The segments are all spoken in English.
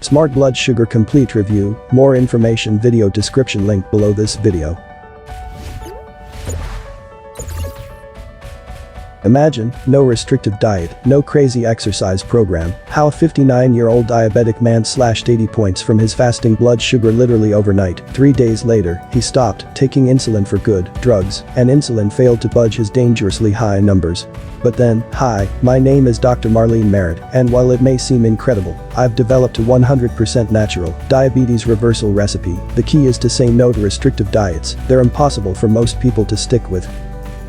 Smart blood sugar complete review, more information video description link below this video. Imagine, no restrictive diet, no crazy exercise program, how a 59-year-old diabetic man slashed 80 points from his fasting blood sugar literally overnight. 3 days later, he stopped taking insulin for good, drugs, and insulin failed to budge his dangerously high numbers. But then, hi, my name is Dr. Marlene Merritt, and while it may seem incredible, I've developed a 100% natural diabetes reversal recipe. The key is to say no to restrictive diets. They're impossible for most people to stick with.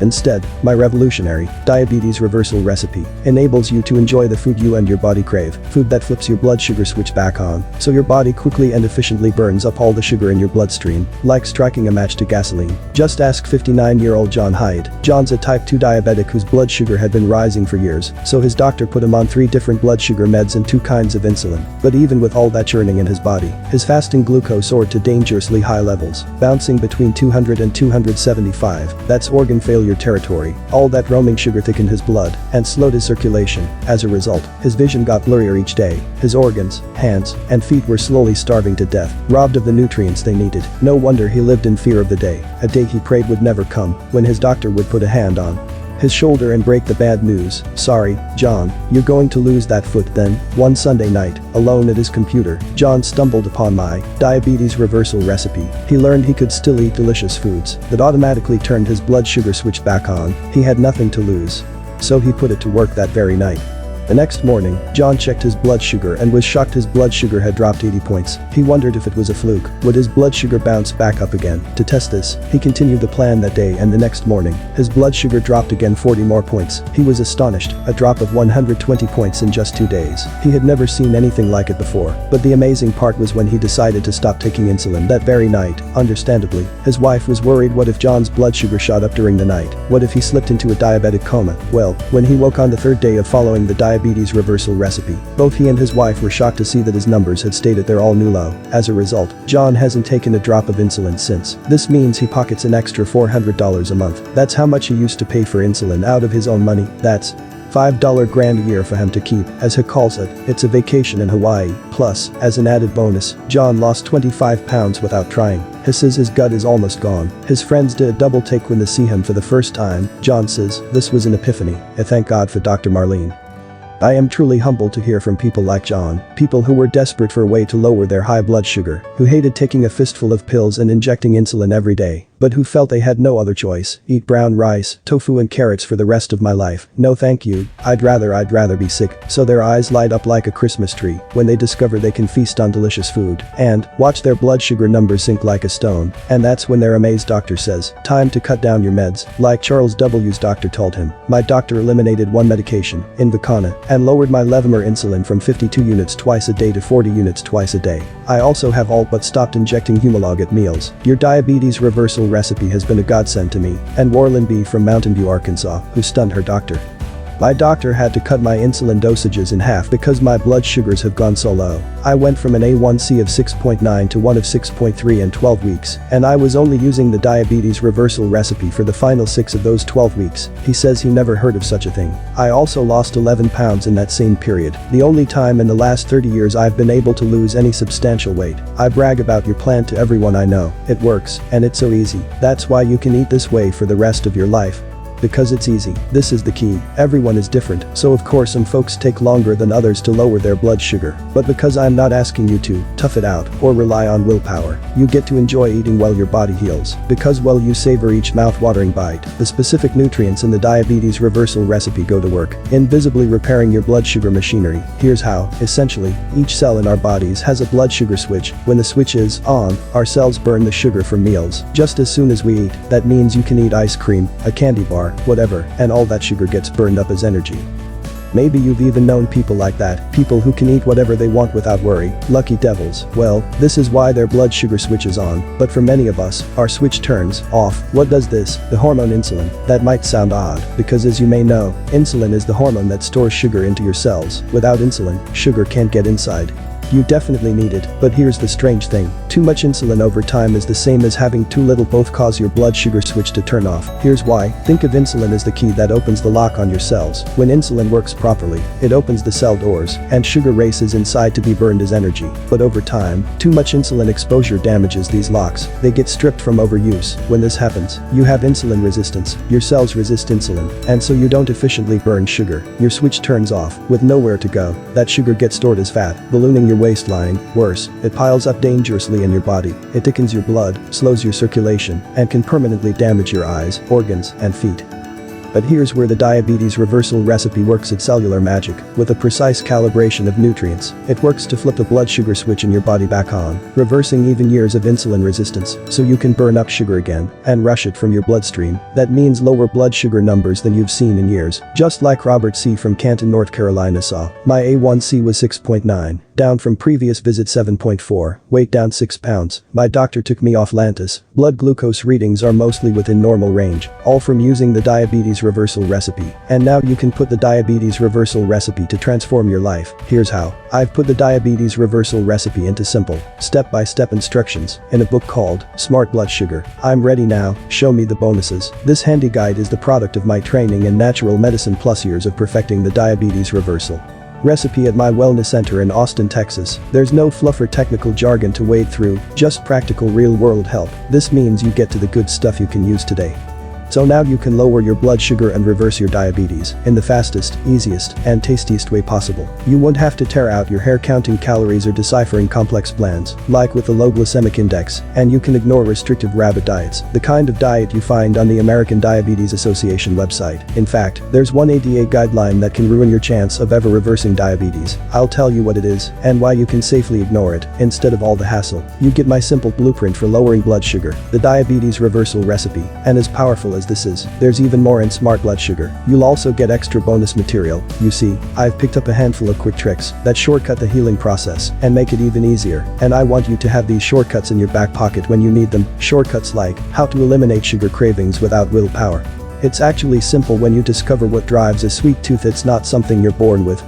Instead, my revolutionary diabetes reversal recipe enables you to enjoy the food you and your body crave, food that flips your blood sugar switch back on, so your body quickly and efficiently burns up all the sugar in your bloodstream, like striking a match to gasoline. Just ask 59-year-old John Hyde. John's a type 2 diabetic whose blood sugar had been rising for years, so his doctor put him on 3 different blood sugar meds and 2 kinds of insulin. But even with all that churning in his body, his fasting glucose soared to dangerously high levels, bouncing between 200 and 275. That's organ failure territory. All that roaming sugar thickened his blood and slowed his circulation. As a result, his vision got blurrier each day. His organs, hands, and feet were slowly starving to death, robbed of the nutrients they needed. No wonder he lived in fear of the day, a day he prayed would never come, when his doctor would put a hand on his shoulder and break the bad news. Sorry, John, you're going to lose that foot then. One Sunday night, alone at his computer, John stumbled upon my diabetes reversal recipe. He learned he could still eat delicious foods that automatically turned his blood sugar switch back on. He had nothing to lose. So he put it to work that very night. The next morning, John checked his blood sugar and was shocked his blood sugar had dropped 80 points. He wondered if it was a fluke. Would his blood sugar bounce back up again? To test this, he continued the plan that day, and the next morning, his blood sugar dropped again 40 more points. He was astonished, a drop of 120 points in just 2 days. He had never seen anything like it before. But the amazing part was when he decided to stop taking insulin that very night. Understandably, his wife was worried. What if John's blood sugar shot up during the night? What if he slipped into a diabetic coma? Well, when he woke on the 3rd day of following the diabetes reversal recipe, both he and his wife were shocked to see that his numbers had stayed at their all-new low. As a result, John hasn't taken a drop of insulin since. This means he pockets an extra $400 a month. That's how much he used to pay for insulin out of his own money. That's $5 grand a year for him to keep. As he calls it, it's a vacation in Hawaii. Plus, as an added bonus, John lost 25 pounds without trying. He says his gut is almost gone. His friends did a double take when they see him for the first time. John says, this was an epiphany. I thank God for Dr. Marlene. I am truly humbled to hear from people like John, people who were desperate for a way to lower their high blood sugar, who hated taking a fistful of pills and injecting insulin every day, but who felt they had no other choice. Eat brown rice, tofu and carrots for the rest of my life. No thank you, I'd rather be sick. So their eyes light up like a Christmas tree when they discover they can feast on delicious food and watch their blood sugar numbers sink like a stone. And that's when their amazed doctor says, time to cut down your meds. Like Charles W.'s doctor told him, my doctor eliminated 1 medication, Invokana, and lowered my Levemir insulin from 52 units twice a day to 40 units twice a day. I also have all but stopped injecting Humalog at meals. Your diabetes reversal recipe has been a godsend to me. And Warren B. from Mountain View, Arkansas, who stunned her doctor. My doctor had to cut my insulin dosages in half because my blood sugars have gone so low. I went from an A1C of 6.9 to one of 6.3 in 12 weeks, and I was only using the diabetes reversal recipe for the final 6 of those 12 weeks. He says he never heard of such a thing. I also lost 11 pounds in that same period, the only time in the last 30 years I've been able to lose any substantial weight. I brag about your plan to everyone I know. It works, and it's so easy. That's why you can eat this way for the rest of your life. Because it's easy. This is the key. Everyone is different, so of course some folks take longer than others to lower their blood sugar. But because I'm not asking you to tough it out or rely on willpower, you get to enjoy eating while your body heals. Because while you savor each mouth-watering bite, the specific nutrients in the diabetes reversal recipe go to work, invisibly repairing your blood sugar machinery. Here's how. Essentially, each cell in our bodies has a blood sugar switch. When the switch is on, our cells burn the sugar from meals. Just as soon as we eat, that means you can eat ice cream, a candy bar, whatever, and all that sugar gets burned up as energy. Maybe you've even known people like that, people who can eat whatever they want without worry. Lucky devils. Well, this is why their blood sugar switches on, but for many of us, our switch turns off. What does this? The hormone insulin. That might sound odd, because as you may know, insulin is the hormone that stores sugar into your cells. Without insulin, sugar can't get inside. You definitely need it, but here's the strange thing. Too much insulin over time is the same as having too little, both cause your blood sugar switch to turn off. Here's why. Think of insulin as the key that opens the lock on your cells. When insulin works properly, it opens the cell doors, and sugar races inside to be burned as energy. But over time, too much insulin exposure damages these locks. They get stripped from overuse. When this happens, you have insulin resistance. Your cells resist insulin, and so you don't efficiently burn sugar. Your switch turns off, with nowhere to go. That sugar gets stored as fat, ballooning your waistline. Worse, it piles up dangerously in your body. It thickens your blood, slows your circulation, and can permanently damage your eyes, organs, and feet. But here's where the diabetes reversal recipe works its cellular magic. With a precise calibration of nutrients, it works to flip the blood sugar switch in your body back on, reversing even years of insulin resistance, so you can burn up sugar again and rush it from your bloodstream. That means lower blood sugar numbers than you've seen in years. Just like Robert C. from Canton, North Carolina saw. My A1C was 6.9. Down from previous visit 7.4, weight down 6 pounds. My doctor took me off Lantus. Blood glucose readings are mostly within normal range, all from using the diabetes reversal recipe. And now you can put the diabetes reversal recipe to transform your life. Here's how. I've put the diabetes reversal recipe into simple, step-by-step instructions in a book called Smart Blood Sugar. I'm ready now, show me the bonuses. This handy guide is the product of my training in natural medicine plus years of perfecting the diabetes reversal recipe at my wellness center in Austin, Texas. There's no fluff or technical jargon to wade through, just practical real-world help. This means you get to the good stuff you can use today. So now you can lower your blood sugar and reverse your diabetes in the fastest, easiest, and tastiest way possible. You won't have to tear out your hair counting calories or deciphering complex blends, like with the low glycemic index, and you can ignore restrictive rabbit diets, the kind of diet you find on the American Diabetes Association website. In fact, there's one ADA guideline that can ruin your chance of ever reversing diabetes. I'll tell you what it is, and why you can safely ignore it, instead of all the hassle. You get my simple blueprint for lowering blood sugar, the diabetes reversal recipe, and as powerful as this is, there's even more in Smart Blood Sugar. You'll also get extra bonus material. You see, I've picked up a handful of quick tricks that shortcut the healing process and make it even easier, and I want you to have these shortcuts in your back pocket when you need them. Shortcuts like how to eliminate sugar cravings without willpower. It's actually simple when you discover what drives a sweet tooth. It's not something you're born with.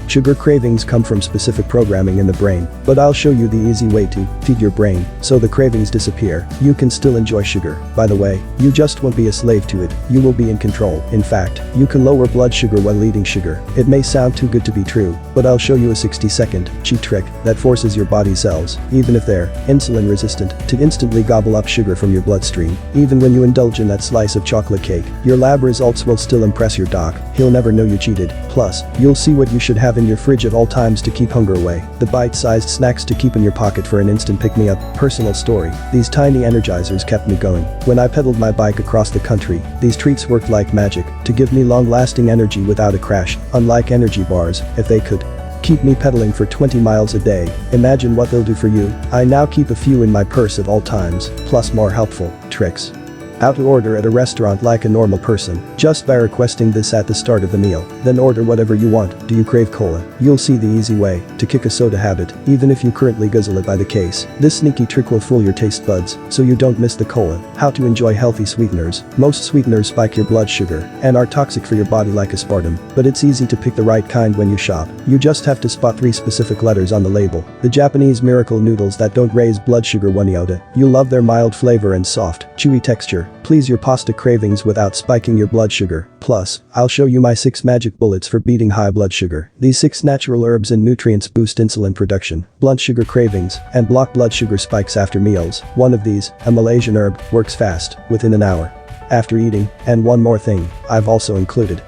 Sugar cravings come from specific programming in the brain, but I'll show you the easy way to feed your brain so the cravings disappear. You can still enjoy sugar. By the way, you just won't be a slave to it, you will be in control. In fact, you can lower blood sugar while eating sugar. It may sound too good to be true, but I'll show you a 60-second cheat trick that forces your body cells, even if they're insulin resistant, to instantly gobble up sugar from your bloodstream. Even when you indulge in that slice of chocolate cake, your lab results will still impress your doc. He'll never know you cheated. Plus, you'll see what you should have in your fridge at all times to keep hunger away. The bite-sized snacks to keep in your pocket for an instant pick-me-up. Personal story. These tiny energizers kept me going. When I pedaled my bike across the country, these treats worked like magic to give me long-lasting energy without a crash. Unlike energy bars, if they could keep me pedaling for 20 miles a day, imagine what they'll do for you. I now keep a few in my purse at all times, plus more helpful tricks. How to order at a restaurant like a normal person, just by requesting this at the start of the meal. Then order whatever you want. Do you crave cola? You'll see the easy way to kick a soda habit, even if you currently guzzle it by the case. This sneaky trick will fool your taste buds, so you don't miss the cola. How to enjoy healthy sweeteners. Most sweeteners spike your blood sugar and are toxic for your body like aspartame, but it's easy to pick the right kind when you shop. You just have to spot 3 specific letters on the label. The Japanese miracle noodles that don't raise blood sugar 1 iota. You'll love their mild flavor and soft, chewy texture. Please your pasta cravings without spiking your blood sugar. Plus, I'll show you my 6 magic bullets for beating high blood sugar. These 6 natural herbs and nutrients boost insulin production, blunt sugar cravings, and block blood sugar spikes after meals. One of these, a Malaysian herb, works fast, within an hour after eating. And one more thing, I've also included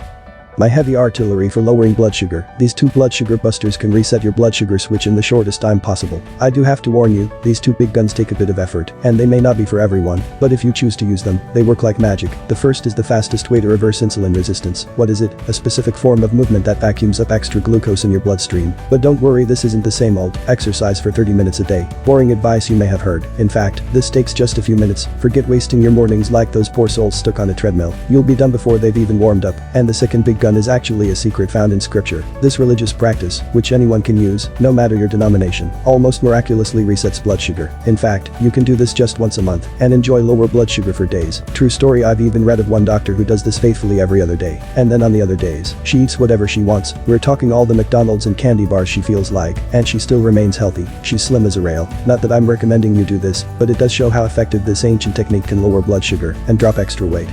my heavy artillery for lowering blood sugar. These 2 blood sugar busters can reset your blood sugar switch in the shortest time possible. I do have to warn you, these 2 big guns take a bit of effort, and they may not be for everyone, but if you choose to use them, they work like magic. The first is the fastest way to reverse insulin resistance. What is it? A specific form of movement that vacuums up extra glucose in your bloodstream. But don't worry, this isn't the same old exercise for 30 minutes a day. Boring advice you may have heard. In fact, this takes just a few minutes. Forget wasting your mornings like those poor souls stuck on a treadmill. You'll be done before they've even warmed up. And the second big gun gun is actually a secret found in scripture. This religious practice, which anyone can use, no matter your denomination, almost miraculously resets blood sugar. In fact, you can do this just once a month and enjoy lower blood sugar for days. True story, I've even read of one doctor who does this faithfully every other day. And then on the other days, she eats whatever she wants. We're talking all the McDonald's and candy bars she feels like, and she still remains healthy. She's slim as a rail. Not that I'm recommending you do this, but it does show how effective this ancient technique can lower blood sugar and drop extra weight.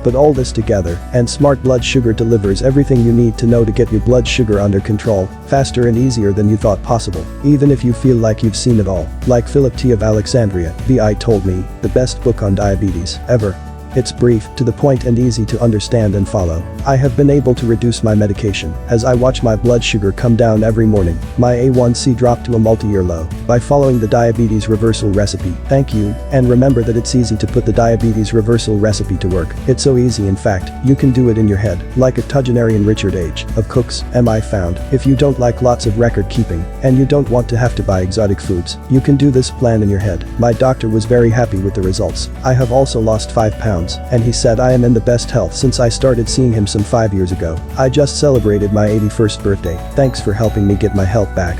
Put all this together, and Smart Blood Sugar delivers everything you need to know to get your blood sugar under control, faster and easier than you thought possible. Even if you feel like you've seen it all. Like Philip T. of Alexandria, VI told me, the best book on diabetes, ever. It's brief, to the point and easy to understand and follow. I have been able to reduce my medication as I watch my blood sugar come down every morning. My A1C dropped to a multi-year low by following the diabetes reversal recipe. Thank you, and remember that it's easy to put the diabetes reversal recipe to work. It's so easy, in fact, you can do it in your head, like octogenarian Richard H. of Cooks, MI found. If you don't like lots of record keeping, and you don't want to have to buy exotic foods, you can do this plan in your head. My doctor was very happy with the results. I have also lost 5 pounds. And he said I am in the best health since I started seeing him some 5 years ago. I just celebrated my 81st birthday. Thanks for helping me get my health back.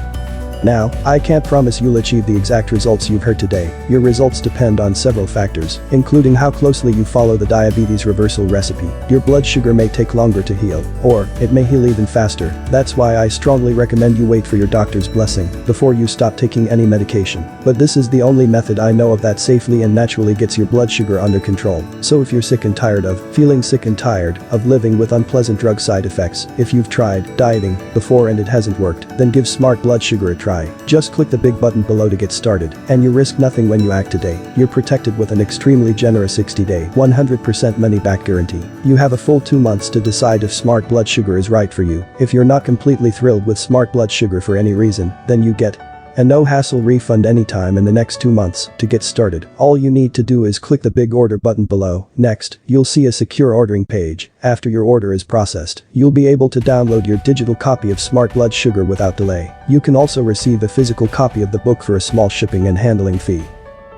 Now, I can't promise you'll achieve the exact results you've heard today. Your results depend on several factors, including how closely you follow the diabetes reversal recipe. Your blood sugar may take longer to heal, or it may heal even faster. That's why I strongly recommend you wait for your doctor's blessing before you stop taking any medication. But this is the only method I know of that safely and naturally gets your blood sugar under control. So if you're sick and tired of living with unpleasant drug side effects, if you've tried dieting before and it hasn't worked, then give Smart Blood Sugar a try. Just click the big button below to get started, and you risk nothing when you act today. You're protected with an extremely generous 60-day, 100% money-back guarantee. You have a full 2 months to decide if Smart Blood Sugar is right for you. If you're not completely thrilled with Smart Blood Sugar for any reason, then you get a no-hassle refund anytime in the next 2 months. To get started, all you need to do is click the big order button below. Next, you'll see a secure ordering page. After your order is processed, you'll be able to download your digital copy of Smart Blood Sugar without delay. You can also receive a physical copy of the book for a small shipping and handling fee.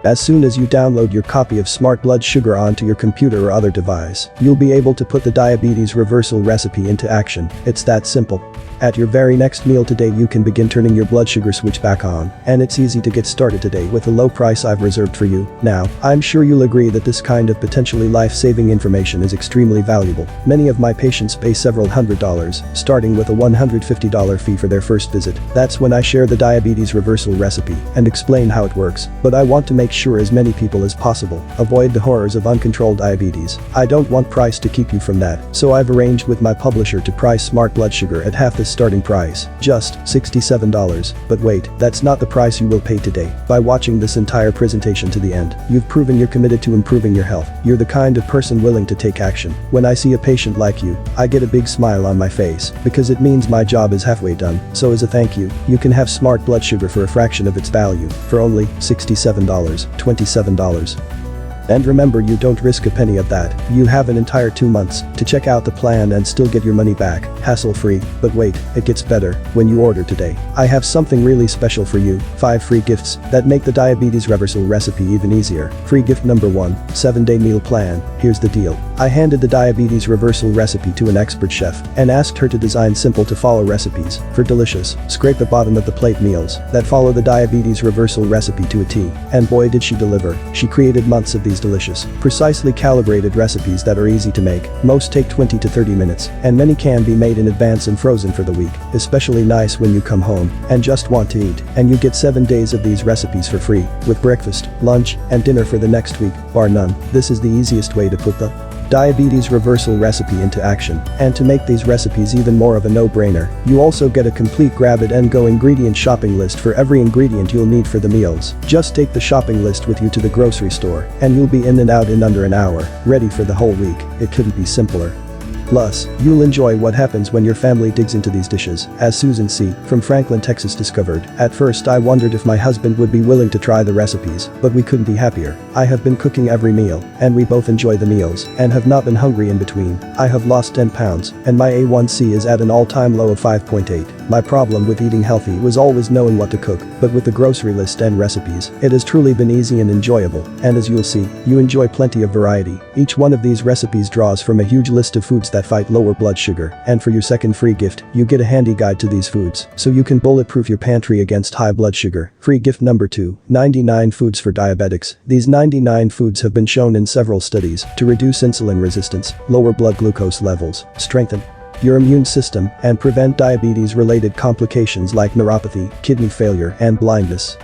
As soon as you download your copy of Smart Blood Sugar onto your computer or other device, you'll be able to put the diabetes reversal recipe into action. It's that simple. At your very next meal today, you can begin turning your blood sugar switch back on, and it's easy to get started today with a low price I've reserved for you. Now, I'm sure you'll agree that this kind of potentially life-saving information is extremely valuable. Many of my patients pay several $100s, starting with a $150 fee for their first visit. That's when I share the diabetes reversal recipe and explain how it works. But I want to make sure as many people as possible avoid the horrors of uncontrolled diabetes. I don't want price to keep you from that, so I've arranged with my publisher to price Smart Blood Sugar at half the starting price, just $67. But wait, that's not the price you will pay today. By watching this entire presentation to the end, you've proven you're committed to improving your health. You're the kind of person willing to take action. When I see a patient like you, I get a big smile on my face, because it means my job is halfway done. So as a thank you, you can have Smart Blood Sugar for a fraction of its value, for only $67, $27. And remember, you don't risk a penny of that. You have an entire 2 months to check out the plan and still get your money back, hassle-free. But wait, it gets better. When you order today, I have something really special for you. 5 free gifts that make the diabetes reversal recipe even easier. Free gift number 1, 7-day meal plan. Here's the deal. I handed the diabetes reversal recipe to an expert chef and asked her to design simple to follow recipes for delicious, scrape the bottom of the plate meals that follow the diabetes reversal recipe to a T. And boy, did she deliver. She created months of these delicious, precisely calibrated recipes that are easy to make. Most take 20 to 30 minutes, and many can be made in advance and frozen for the week. Especially nice when you come home and just want to eat. And you get 7 days of these recipes for free, with breakfast, lunch, and dinner for the next week, bar none. This is the easiest way to put the diabetes reversal recipe into action. And to make these recipes even more of a no-brainer, you also get a complete grab-it-and-go ingredient shopping list for every ingredient you'll need for the meals. Just take the shopping list with you to the grocery store, and you'll be in and out in under an hour, ready for the whole week. It couldn't be simpler. Plus, you'll enjoy what happens when your family digs into these dishes, as Susan C. from Franklin, Texas discovered. At first I wondered if my husband would be willing to try the recipes, but we couldn't be happier. I have been cooking every meal, and we both enjoy the meals, and have not been hungry in between. I have lost 10 pounds, and my A1C is at an all-time low of 5.8. My problem with eating healthy was always knowing what to cook, but with the grocery list and recipes, it has truly been easy and enjoyable, and as you'll see, you enjoy plenty of variety. Each one of these recipes draws from a huge list of foods that fight lower blood sugar, and for your second free gift, you get a handy guide to these foods, so you can bulletproof your pantry against high blood sugar. Free gift number 2, 99 foods for diabetics. These 99 foods have been shown in several studies to reduce insulin resistance, lower blood glucose levels, strengthen your immune system, and prevent diabetes-related complications like neuropathy, kidney failure, and blindness.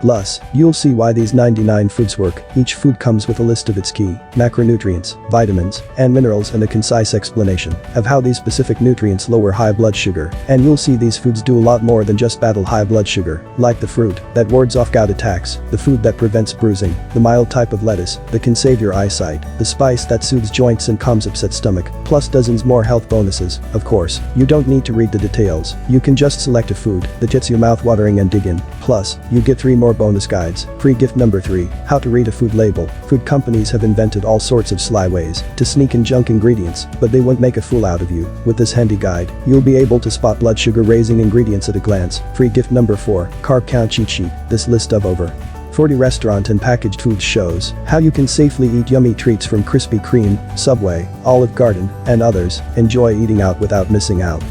Plus, you'll see why these 99 foods work. Each food comes with a list of its key macronutrients, vitamins, and minerals and a concise explanation of how these specific nutrients lower high blood sugar. And you'll see these foods do a lot more than just battle high blood sugar, like the fruit that wards off gout attacks, the food that prevents bruising, the mild type of lettuce that can save your eyesight, the spice that soothes joints and calms upset stomach, plus dozens more health bonuses. Of course, you don't need to read the details. You can just select a food that gets your mouth watering and dig in. Plus, you get 3 more bonus guides. Free gift number 3, how to read a food label. Food companies have invented all sorts of sly ways to sneak in junk ingredients, but they won't make a fool out of you. With this handy guide, you'll be able to spot blood sugar raising ingredients at a glance. Free gift number 4, carb count cheat sheet. This list of over 40 restaurant and packaged foods shows how you can safely eat yummy treats from Krispy Kreme, Subway, Olive Garden, and others. Enjoy eating out without missing out.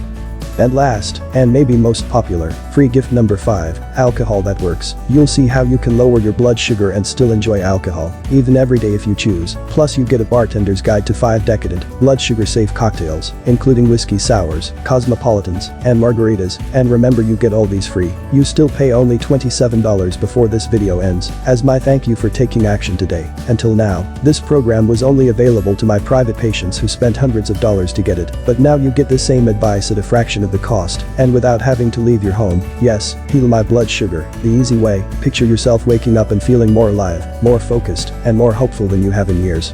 And last, and maybe most popular, free gift number 5, alcohol that works. You'll see how you can lower your blood sugar and still enjoy alcohol, even every day if you choose. Plus you get a bartender's guide to 5 decadent, blood sugar safe cocktails, including whiskey sours, cosmopolitans, and margaritas. And remember, you get all these free. You still pay only $27 before this video ends, as my thank you for taking action today. Until now, this program was only available to my private patients who spent hundreds of dollars to get it, but now you get the same advice at a fraction of the cost, and without having to leave your home. Yes, heal my blood sugar, the easy way. Picture yourself waking up and feeling more alive, more focused, and more hopeful than you have in years.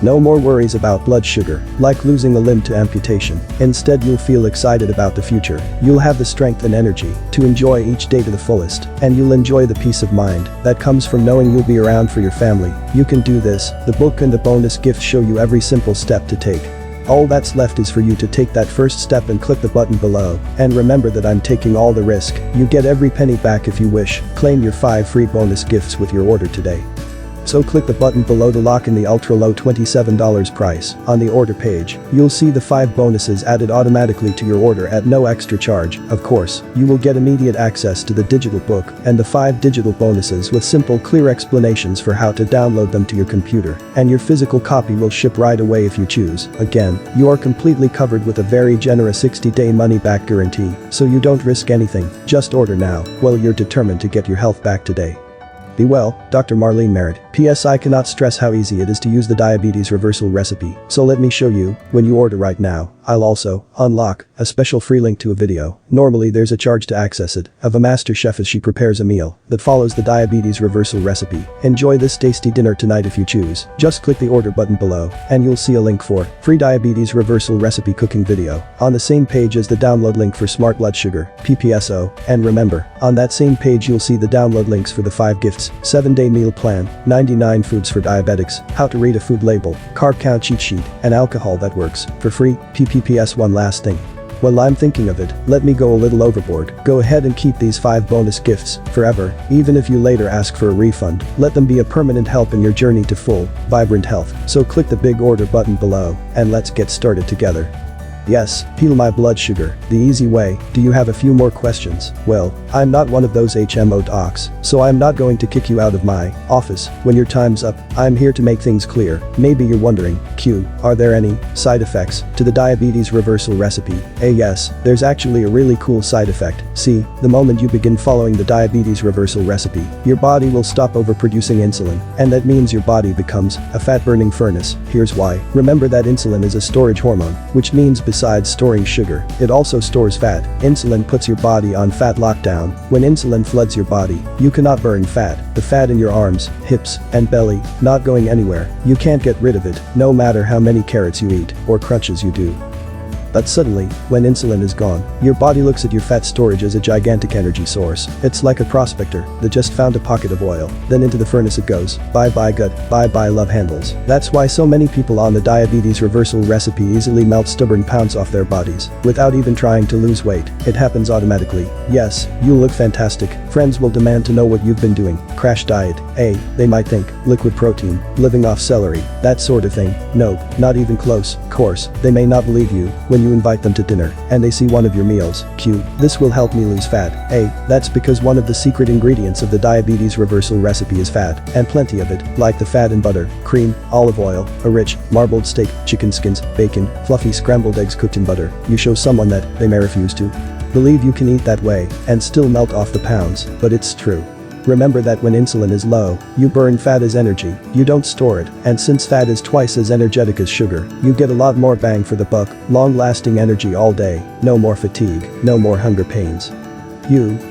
No more worries about blood sugar, like losing a limb to amputation. Instead, you'll feel excited about the future. You'll have the strength and energy to enjoy each day to the fullest, and you'll enjoy the peace of mind that comes from knowing you'll be around for your family. You can do this. The book and the bonus gift show you every simple step to take. All that's left is for you to take that first step and click the button below. And remember that I'm taking all the risk. You get every penny back if you wish. Claim your 5 free bonus gifts with your order today. So click the button below to lock in the ultra low $27 price. On the order page, you'll see the 5 bonuses added automatically to your order at no extra charge. Of course, you will get immediate access to the digital book and the 5 digital bonuses with simple, clear explanations for how to download them to your computer. And your physical copy will ship right away if you choose. Again, you are completely covered with a very generous 60-day money-back guarantee, so you don't risk anything. Just order now, while you're determined to get your health back today. Be well, Dr. Marlene Merritt. P.S. I cannot stress how easy it is to use the diabetes reversal recipe, so let me show you. When you order right now, I'll also unlock a special free link to a video. Normally there's a charge to access it, of a master chef as she prepares a meal that follows the diabetes reversal recipe. Enjoy this tasty dinner tonight if you choose. Just click the order button below, and you'll see a link for free diabetes reversal recipe cooking video on the same page as the download link for smart blood sugar, PPSO. And remember, on that same page you'll see the download links for the 5 gifts, 7-day meal plan, 99 foods for diabetics, how to read a food label, carb count cheat sheet, and alcohol that works, for free. PPPS. One last thing. While I'm thinking of it, let me go a little overboard. Go ahead and keep these 5 bonus gifts forever, even if you later ask for a refund. Let them be a permanent help in your journey to full, vibrant health. So click the big order button below, and let's get started together. Yes, heal my blood sugar, the easy way. Do you have a few more questions? Well, I'm not one of those HMO docs, so I'm not going to kick you out of my office when your time's up. I'm here to make things clear. Maybe you're wondering, Q, are there any side effects to the diabetes reversal recipe? Yes, there's actually a really cool side effect. See, the moment you begin following the diabetes reversal recipe, your body will stop overproducing insulin, and that means your body becomes a fat-burning furnace. Here's why. Remember that insulin is a storage hormone, which means besides storing sugar, it also stores fat. Insulin puts your body on fat lockdown. When insulin floods your body, you cannot burn fat. The fat in your arms, hips, and belly, not going anywhere. You can't get rid of it, no matter how many carrots you eat, or crunches you do. But suddenly, when insulin is gone, your body looks at your fat storage as a gigantic energy source. It's like a prospector that just found a pocket of oil. Then into the furnace it goes. Bye bye gut, bye bye love handles. That's why so many people on the diabetes reversal recipe easily melt stubborn pounds off their bodies without even trying to lose weight. It happens automatically. Yes, you look fantastic. Friends will demand to know what you've been doing. Crash diet. They might think, liquid protein, living off celery, that sort of thing. Nope, not even close. Course, they may not believe you when you invite them to dinner and they see one of your meals. Q. This will help me lose fat. That's because one of the secret ingredients of the diabetes reversal recipe is fat, and plenty of it, like the fat in butter, cream, olive oil, a rich, marbled steak, chicken skins, bacon, fluffy scrambled eggs cooked in butter. You show someone that, they may refuse to believe you can eat that way and still melt off the pounds, but it's true. Remember that when insulin is low, you burn fat as energy, you don't store it, and since fat is twice as energetic as sugar, you get a lot more bang for the buck, long-lasting energy all day, no more fatigue, no more hunger pains.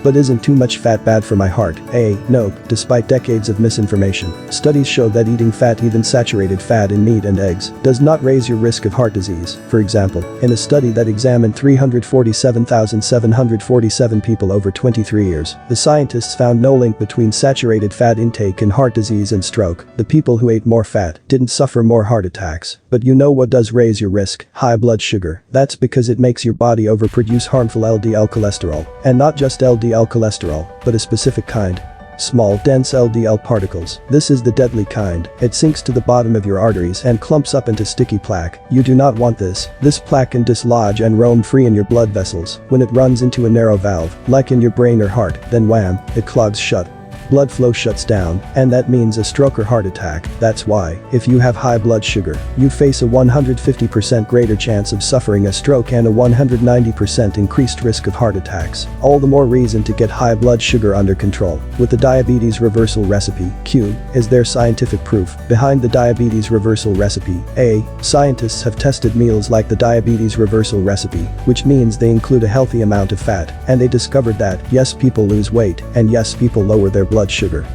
But isn't too much fat bad for my heart? Nope, despite decades of misinformation. Studies show that eating fat, even saturated fat in meat and eggs, does not raise your risk of heart disease. For example, in a study that examined 347,747 people over 23 years, the scientists found no link between saturated fat intake and heart disease and stroke. The people who ate more fat didn't suffer more heart attacks. But you know what does raise your risk? High blood sugar. That's because it makes your body overproduce harmful LDL cholesterol, and not just LDL cholesterol, but a specific kind. Small, dense LDL particles. This is the deadly kind. It sinks to the bottom of your arteries and clumps up into sticky plaque. You do not want this. This plaque can dislodge and roam free in your blood vessels. When it runs into a narrow valve, like in your brain or heart, then wham, it clogs shut. Blood flow shuts down, and that means a stroke or heart attack. That's why, if you have high blood sugar, you face a 150% greater chance of suffering a stroke and a 190% increased risk of heart attacks. All the more reason to get high blood sugar under control. With the diabetes reversal recipe, Q, is there scientific proof behind the diabetes reversal recipe? Scientists have tested meals like the diabetes reversal recipe, which means they include a healthy amount of fat, and they discovered that, yes, people lose weight, and yes, people lower their blood sugar.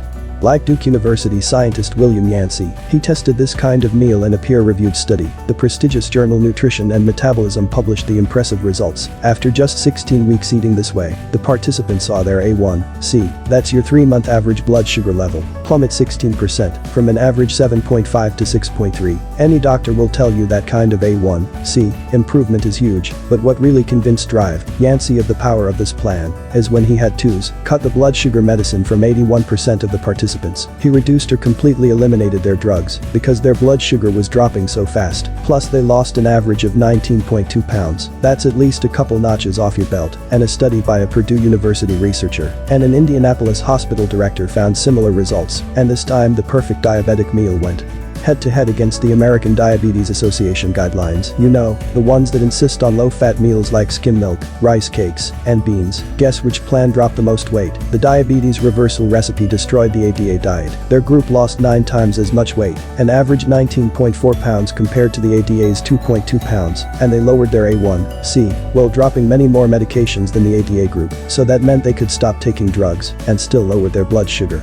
Like Duke University scientist William Yancey, he tested this kind of meal in a peer-reviewed study. The prestigious journal Nutrition and Metabolism published the impressive results. After just 16 weeks eating this way, the participants saw their A1C, that's your 3-month average blood sugar level, plummet 16% from an average 7.5 to 6.3. Any doctor will tell you that kind of A1C improvement is huge, but what really convinced Yancey of the power of this plan is when he had to cut the blood sugar medicine from 81% of the participants. He reduced or completely eliminated their drugs because their blood sugar was dropping so fast. Plus they lost an average of 19.2 pounds. That's at least a couple notches off your belt. And a study by a Purdue University researcher and an Indianapolis hospital director found similar results. And this time the perfect diabetic meal went head-to-head against the American Diabetes Association guidelines. You know, the ones that insist on low-fat meals like skim milk, rice cakes, and beans. Guess which plan dropped the most weight? The diabetes reversal recipe destroyed the ADA diet. Their group lost 9 times as much weight, an average 19.4 pounds compared to the ADA's 2.2 pounds, and they lowered their A1C while dropping many more medications than the ADA group, so that meant they could stop taking drugs and still lower their blood sugar.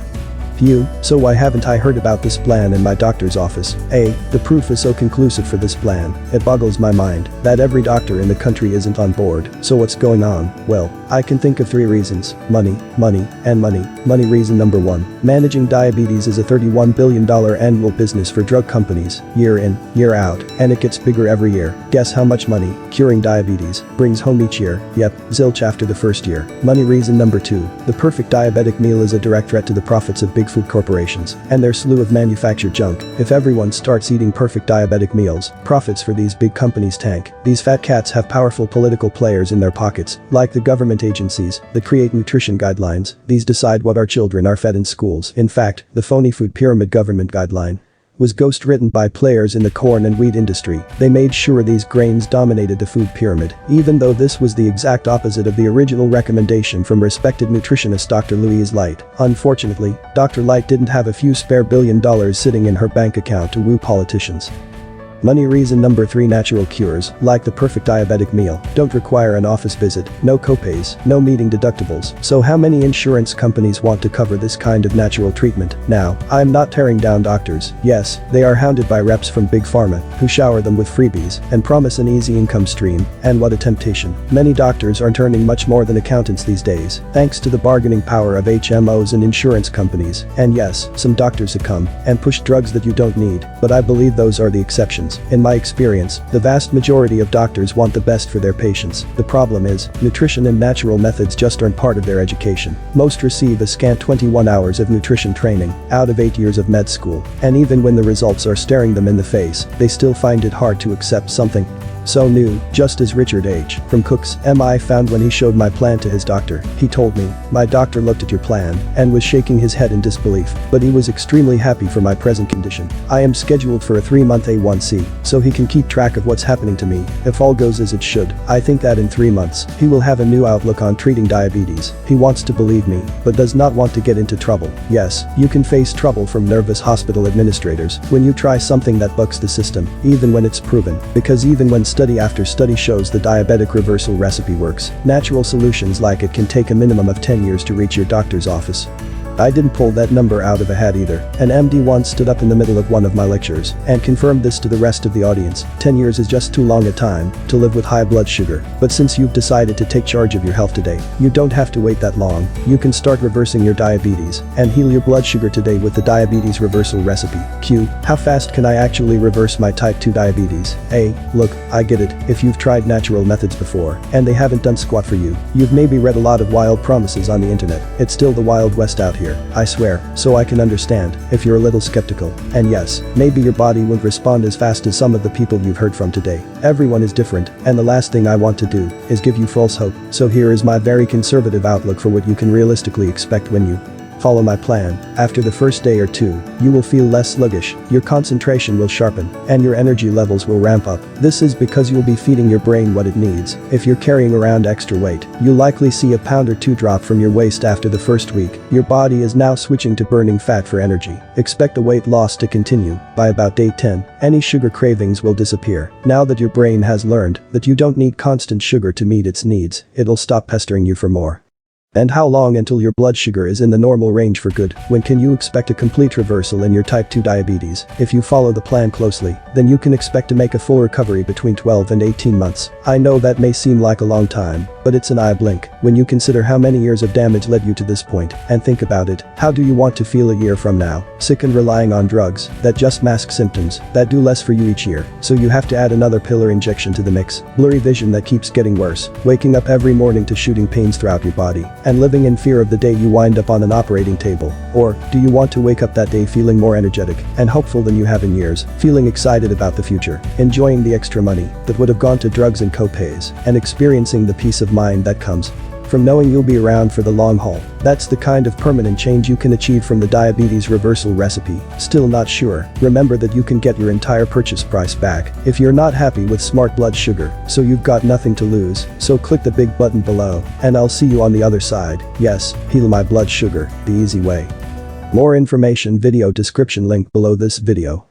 So why haven't I heard about this plan in my doctor's office? The proof is so conclusive for this plan, it boggles my mind that every doctor in the country isn't on board. So what's going on? Well, I can think of 3 reasons. Money, money, and money. Money reason number 1. Managing diabetes is a $31 billion annual business for drug companies, year in, year out, and it gets bigger every year. Guess how much money curing diabetes brings home each year? Yep, zilch after the first year. Money reason number 2. The perfect diabetic meal is a direct threat to the profits of big food corporations and their slew of manufactured junk. If everyone starts eating perfect diabetic meals, profits for these big companies tank. These fat cats have powerful political players in their pockets, like the government agencies that create nutrition guidelines. These decide what our children are fed in schools. In fact, the phony food pyramid government guideline was ghost-written by players in the corn and wheat industry. They made sure these grains dominated the food pyramid, even though this was the exact opposite of the original recommendation from respected nutritionist Dr. Louise Light. Unfortunately, Dr. Light didn't have a few spare $1 billion sitting in her bank account to woo politicians. Money reason number 3. Natural cures, like the perfect diabetic meal, don't require an office visit, no copays, no meeting deductibles. So how many insurance companies want to cover this kind of natural treatment? Now, I'm not tearing down doctors. Yes, they are hounded by reps from Big Pharma, who shower them with freebies and promise an easy income stream, and what a temptation. Many doctors aren't earning much more than accountants these days, thanks to the bargaining power of HMOs and insurance companies. And yes, some doctors succumb and push drugs that you don't need, but I believe those are the exceptions. In my experience, the vast majority of doctors want the best for their patients. The problem is, nutrition and natural methods just aren't part of their education. Most receive a scant 21 hours of nutrition training out of 8 years of med school, and even when the results are staring them in the face, they still find it hard to accept something so new, just as Richard H. from Cook's MI found when he showed my plan to his doctor. He told me, "My doctor looked at your plan and was shaking his head in disbelief, but he was extremely happy for my present condition. I am scheduled for a 3-month A1C, so he can keep track of what's happening to me. If all goes as it should, I think that in 3 months, he will have a new outlook on treating diabetes." He wants to believe me, but does not want to get into trouble. Yes, you can face trouble from nervous hospital administrators when you try something that bucks the system, even when it's proven, because even when study after study shows the diabetic reversal recipe works, natural solutions like it can take a minimum of 10 years to reach your doctor's office. I didn't pull that number out of a hat either. An MD once stood up in the middle of one of my lectures and confirmed this to the rest of the audience. 10 years is just too long a time to live with high blood sugar. But since you've decided to take charge of your health today, you don't have to wait that long. You can start reversing your diabetes and heal your blood sugar today with the diabetes reversal recipe. Q. How fast can I actually reverse my type 2 diabetes? A. Look, I get it. If you've tried natural methods before and they haven't done squat for you, you've maybe read a lot of wild promises on the internet. It's still the Wild West out here, I swear, so I can understand if you're a little skeptical. And yes, maybe your body won't respond as fast as some of the people you've heard from today. Everyone is different, and the last thing I want to do is give you false hope. So here is my very conservative outlook for what you can realistically expect when you follow my plan. After the first day or two, you will feel less sluggish, your concentration will sharpen, and your energy levels will ramp up. This is because you'll be feeding your brain what it needs. If you're carrying around extra weight, you'll likely see a pound or 2 drop from your waist after the first week. Your body is now switching to burning fat for energy. Expect the weight loss to continue. By about day 10, any sugar cravings will disappear. Now that your brain has learned that you don't need constant sugar to meet its needs, it'll stop pestering you for more. And how long until your blood sugar is in the normal range for good? When can you expect a complete reversal in your type 2 diabetes? If you follow the plan closely, then you can expect to make a full recovery between 12 and 18 months. I know that may seem like a long time, but it's an eye blink when you consider how many years of damage led you to this point. And think about it, how do you want to feel a year from now? Sick and relying on drugs that just mask symptoms that do less for you each year. So you have to add another pill or injection to the mix. Blurry vision that keeps getting worse. Waking up every morning to shooting pains throughout your body. And living in fear of the day you wind up on an operating table. Or, do you want to wake up that day feeling more energetic and hopeful than you have in years, feeling excited about the future, enjoying the extra money that would have gone to drugs and copays, and experiencing the peace of mind that comes from knowing you'll be around for the long haul? That's the kind of permanent change you can achieve from the diabetes reversal recipe. Still not sure? Remember that you can get your entire purchase price back if you're not happy with smart blood sugar, so you've got nothing to lose. So click the big button below, and I'll see you on the other side. Yes, heal my blood sugar the easy way. More information, video description link below this video.